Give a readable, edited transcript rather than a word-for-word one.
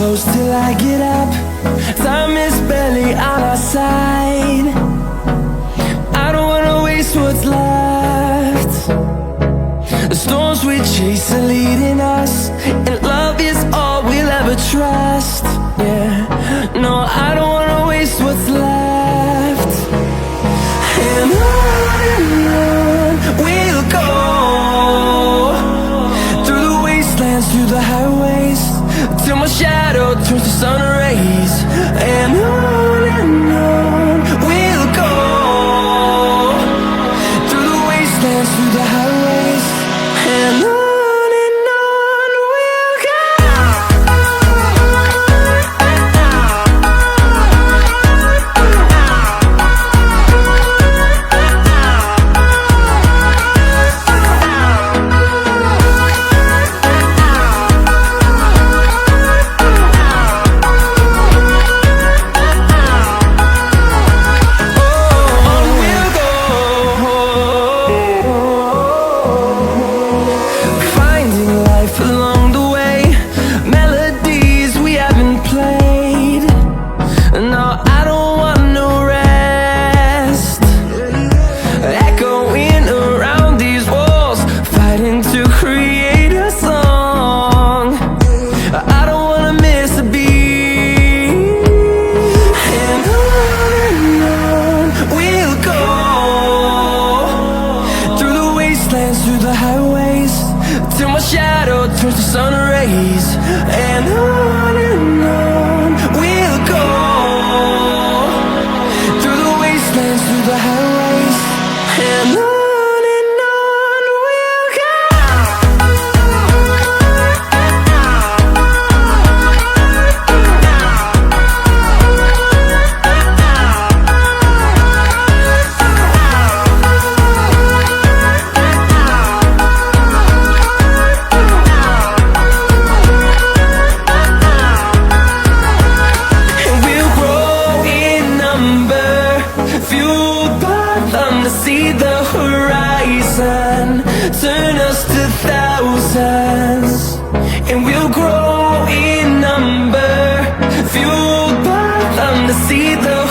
close till I get up. Time is barely on our side. I don't wanna waste what's left. The storms we chase are leading us, and love is all we'll ever trust. Yeah, no, I don't wanna waste what's left. And on we'll go, through the wastelands, through the highways, till my shadow turns to sun rays. And on we'll go, through the wastelands, through the highways, and on we'll go. Through the highways, till my shadow turns to sun rays. And on we'll go, through the wastelands, through the highways, and on we'll go. See the horizon, turn us to thousands, and we'll grow in number, fueled by them to see the